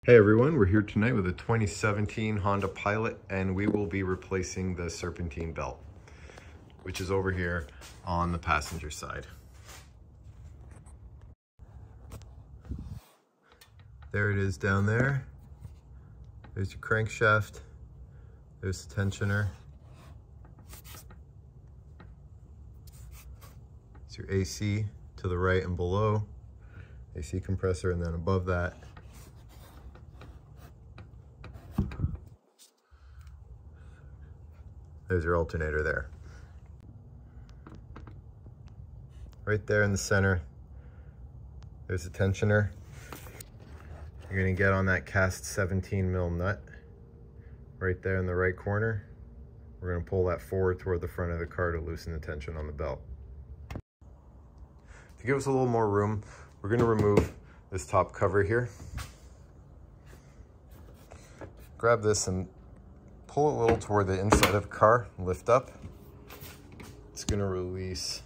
Hey everyone, we're here tonight with a 2017 Honda Pilot, and we will be replacing the Serpentine belt, which is over here on the passenger side. There it is down there. There's your crankshaft. There's the tensioner. It's your AC to the right and below. AC compressor, and then above that, there's your alternator there. Right there in the center, there's the tensioner. You're gonna get on that cast 17 mil nut right there in the right corner. We're gonna pull that forward toward the front of the car to loosen the tension on the belt. To give us a little more room, we're gonna remove this top cover here. Grab this and pull it a little toward the inside of the car, lift up. It's gonna release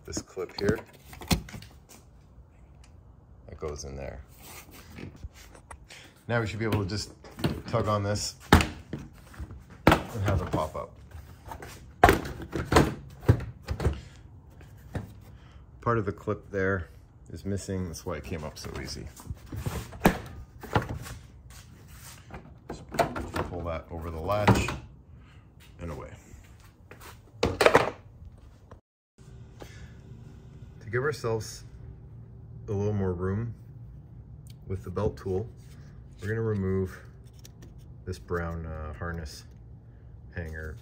this clip here. That goes in there. Now we should be able to just tug on this and have it pop up. Part of the clip there is missing, that's why it came up so easy. Pull that over the latch and away. To give ourselves a little more room with the belt tool, we're going to remove this brown harness hanger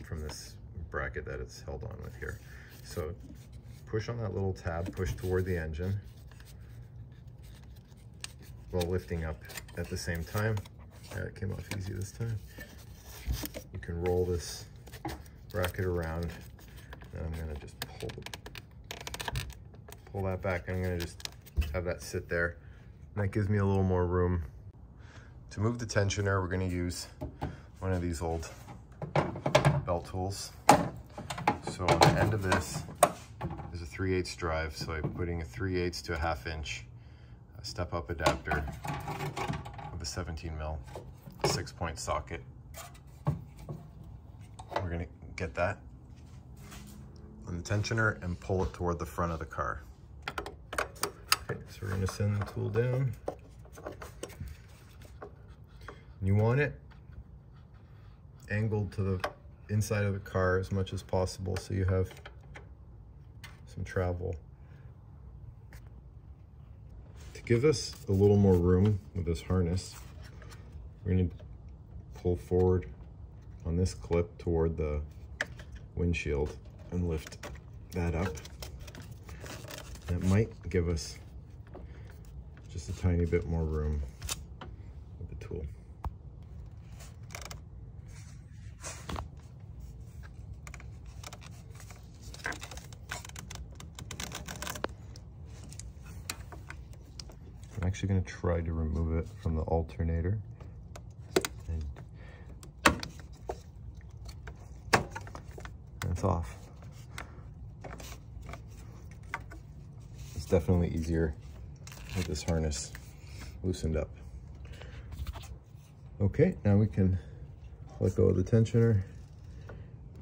from this bracket that it's held on with here. So push on that little tab, push toward the engine while lifting up at the same time. Yeah, it came off easy this time. You can roll this bracket around, and I'm gonna just pull that back. I'm gonna just have that sit there, and that gives me a little more room. To move the tensioner, we're gonna use one of these old belt tools. So on the end of this is a 3/8 drive, so I'm putting a 3/8 to a 1/2 inch step up adapter with a 17 mil 6-point socket. We're gonna get that on the tensioner and pull it toward the front of the car. Okay, so we're gonna send the tool down. You want it angled to the inside of the car as much as possible so you have some travel. To give us a little more room with this harness, we're going to pull forward on this clip toward the windshield and lift that up. That might give us just a tiny bit more room with the tool. I'm actually going to try to remove it from the alternator. And it's off. It's definitely easier with this harness loosened up. Okay, now we can let go of the tensioner,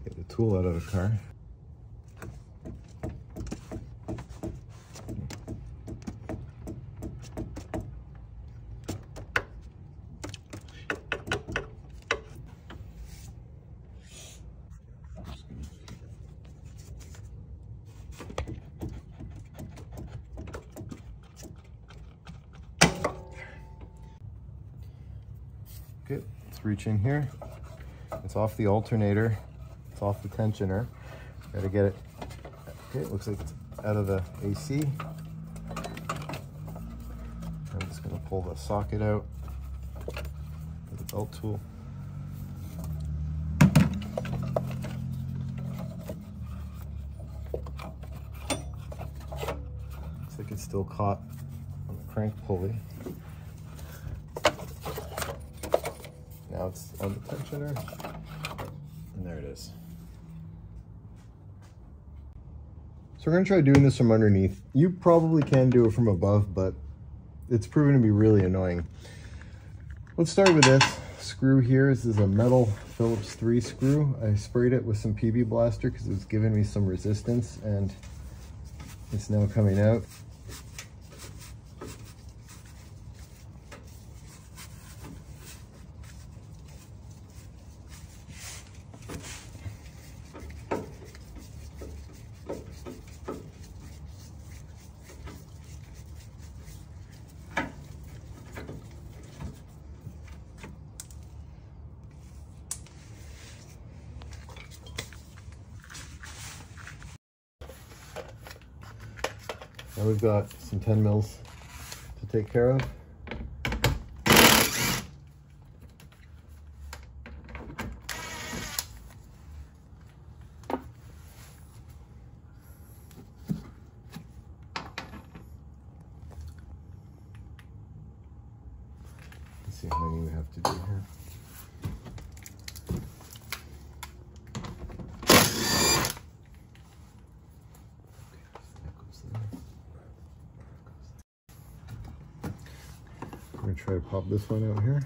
get the tool out of the car. Okay, let's reach in here. It's off the alternator. It's off the tensioner. Gotta get it. Okay, it looks like it's out of the AC. I'm just gonna pull the socket out with the belt tool. Looks like it's still caught on the crank pulley. Now it's on the tensioner, and there it is. So we're gonna try doing this from underneath. You probably can do it from above, but it's proven to be really annoying. Let's start with this screw here. This is a metal Phillips 3 screw. I sprayed it with some PB Blaster because it was giving me some resistance, and it's now coming out. Now we've got some 10 mils to take care of. Let's see how many we have to do here. I'm going to try to pop this one out here.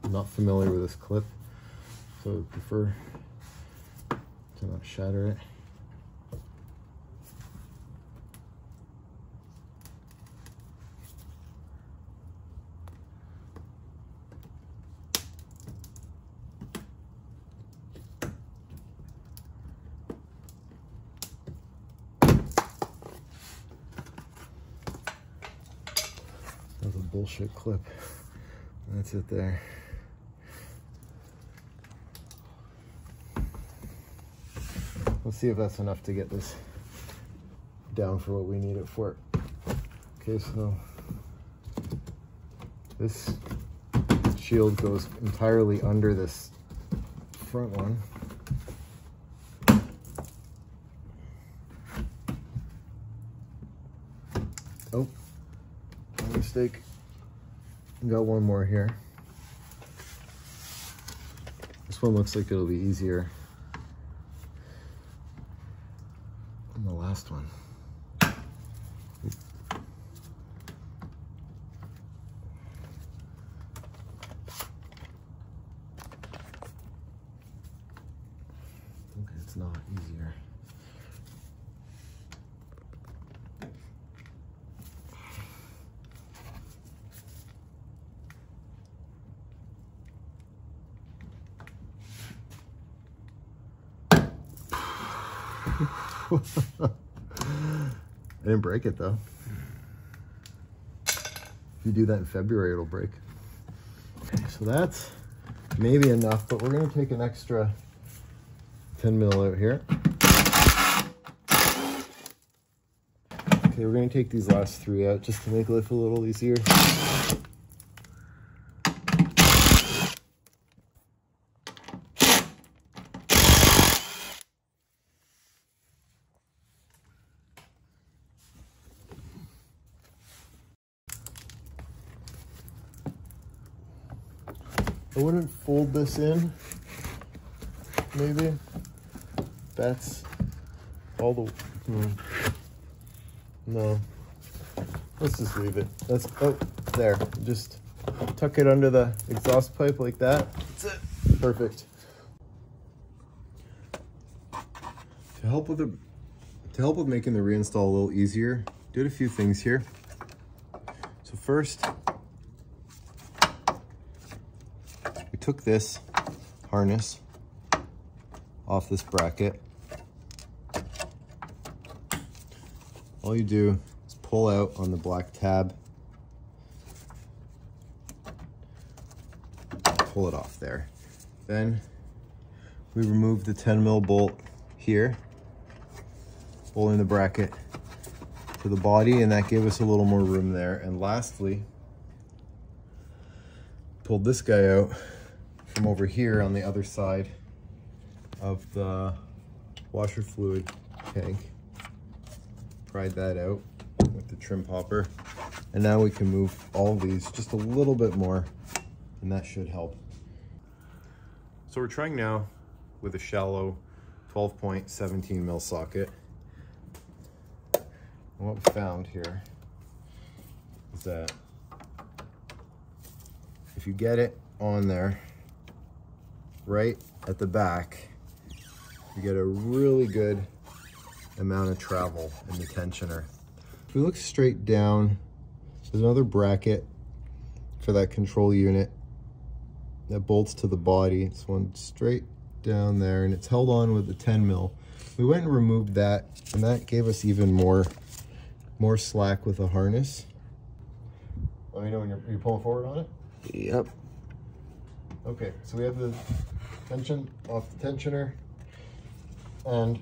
I'm not familiar with this clip, so I prefer to not shatter it. That was a bullshit clip. That's it there. Let's see if that's enough to get this down for what we need it for. Okay, so this shield goes entirely under this front one. Oh, my mistake. Got one more here. This one looks like it'll be easier than the last one. Okay, it's not easier. I didn't break it though. If you do that in February, it'll break. Okay, so that's maybe enough, but we're going to take an extra 10 mil out here. Okay, we're going to take these last three out just to make life a little easier. I wouldn't fold this in, maybe. That's all the, no. Let's just leave it. That's, oh, there. Just tuck it under the exhaust pipe like that. That's it. Perfect. To help with making the reinstall a little easier, did a few things here. So first, we took this harness off this bracket. All you do is pull out on the black tab, pull it off there. Then we remove the 10 mil bolt here, bolting the bracket to the body, and that gave us a little more room there. And lastly, pulled this guy out from over here on the other side of the washer fluid tank. pried that out with the trim popper. And now we can move all these just a little bit more, and that should help. So we're trying now with a shallow 12-point 17 mil socket. And what we found here is that if you get it on there right at the back, you get a really good amount of travel in the tensioner. If we look straight down, there's another bracket for that control unit that bolts to the body. It's one straight down there, and it's held on with the 10 mil. We went and removed that, and that gave us even more slack with the harness. Let me know when you're pulling forward on it. Yep. Okay, so we have the tension off the tensioner, and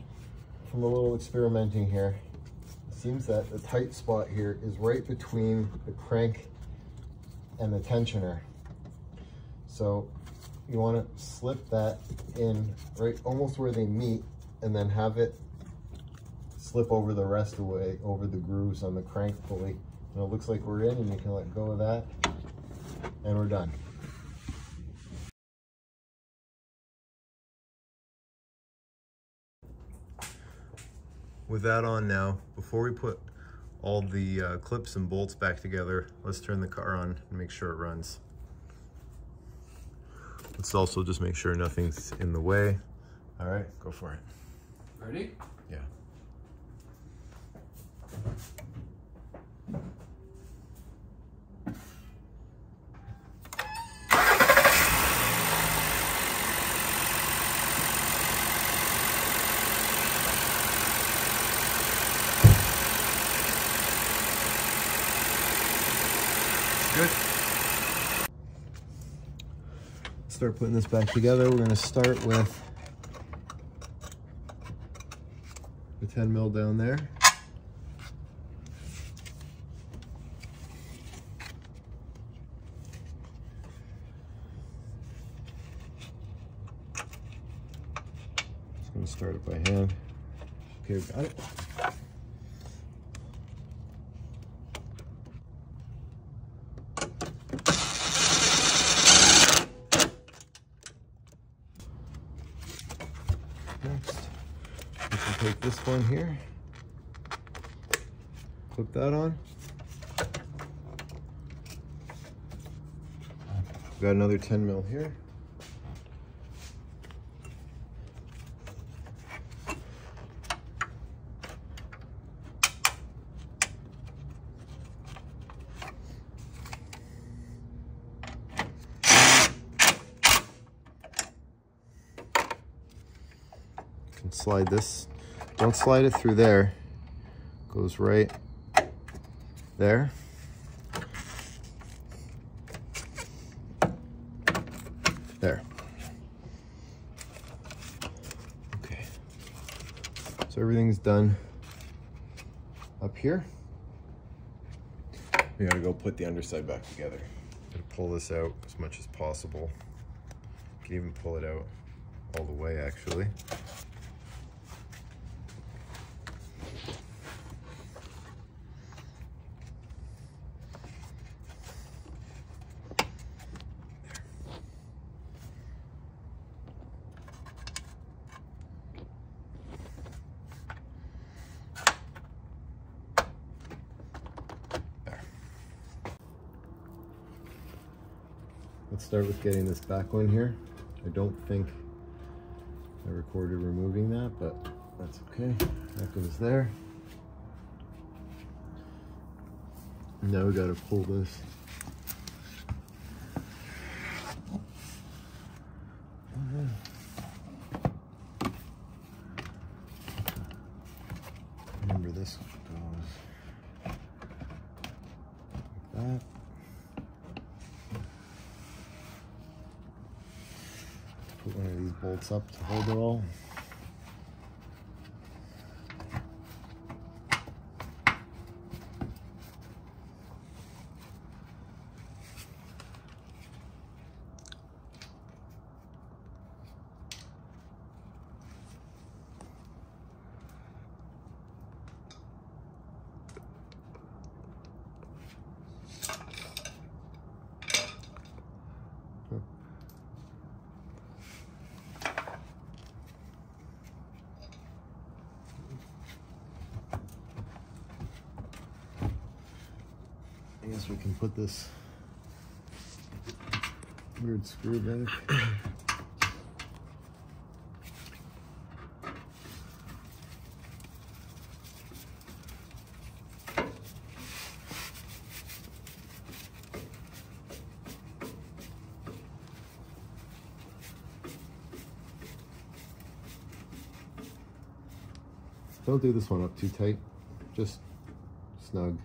from a little experimenting here, it seems that the tight spot here is right between the crank and the tensioner. So you want to slip that in right almost where they meet, and then have it slip over the rest of the way over the grooves on the crank pulley. And it looks like we're in, and you can let go of that, and we're done. With that on now, before we put all the clips and bolts back together, let's turn the car on and make sure it runs. Let's also just make sure nothing's in the way. All right, go for it. Ready? Yeah. Good. Start putting this back together. We're going to start with the 10 mil down there. Just going to start it by hand. Okay, we got it. Next, we can take this one here, clip that on. We've got another 10 mil here. Can slide this, don't slide it through there, goes right there. There. Okay, so everything's done up here. We gotta go put the underside back together. Gotta pull this out as much as possible. You can even pull it out all the way, actually. Let's start with getting this back one here. I don't think I recorded removing that, but that's okay. That goes there. Now we gotta pull this. Remember this goes like that. Put one of these bolts up to hold it all. I guess we can put this weird screw back. Don't do this one up too tight, just snug,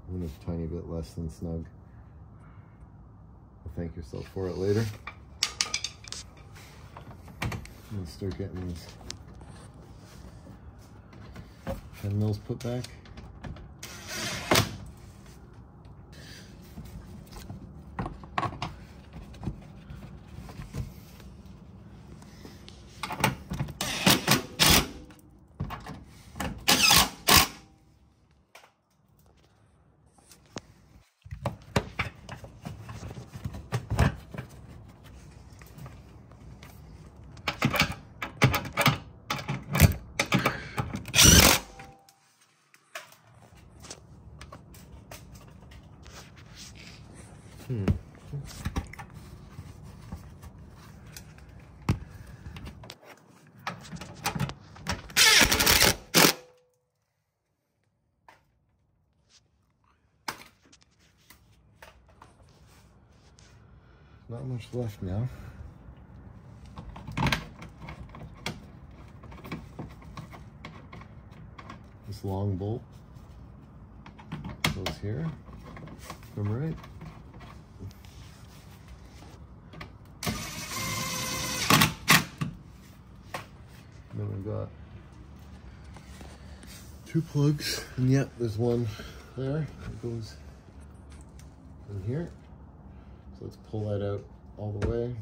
even a tiny bit less than snug. You'll thank yourself for it later. I'm gonna start getting these 10 mils put back. Not much left now. This long bolt goes here from right. Then we've got 2 plugs, and yet there's one there that goes in here. So let's pull that out all the way.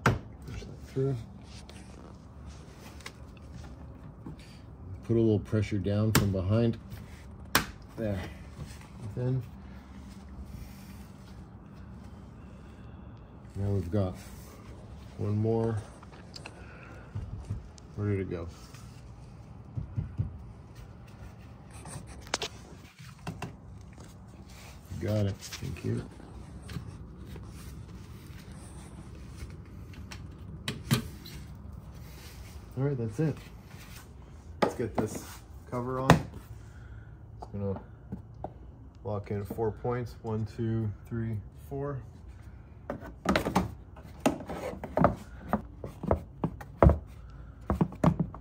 Push that through. Put a little pressure down from behind. There. Then now we've got one more ready to go. Got it. Thank you. All right, that's it. Let's get this cover on. It's gonna lock in 4 points. 1, 2, 3, 4.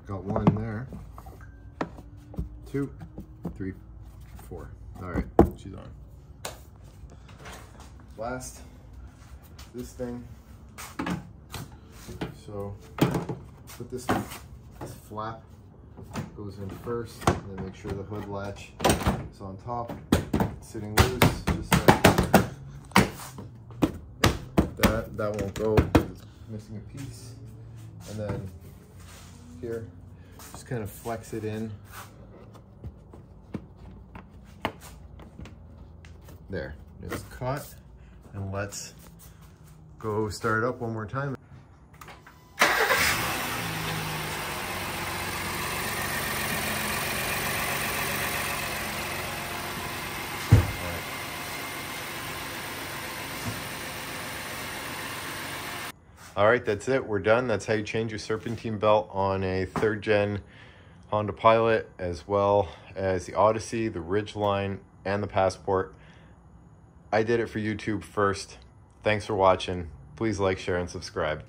Got one there. 2, 3, 4. All right, she's on. Last, this thing. So put this flap goes in first, and then make sure the hood latch is on top, sitting loose, just like that. That won't go, it's missing a piece. And then here, just kind of flex it in. There, it's caught. And let's go start it up one more time. All right, that's it. We're done. That's how you change your serpentine belt on a 3rd gen Honda Pilot, as well as the Odyssey, the Ridgeline, and the Passport. I did it for YouTube first. Thanks for watching. Please like, share, and subscribe.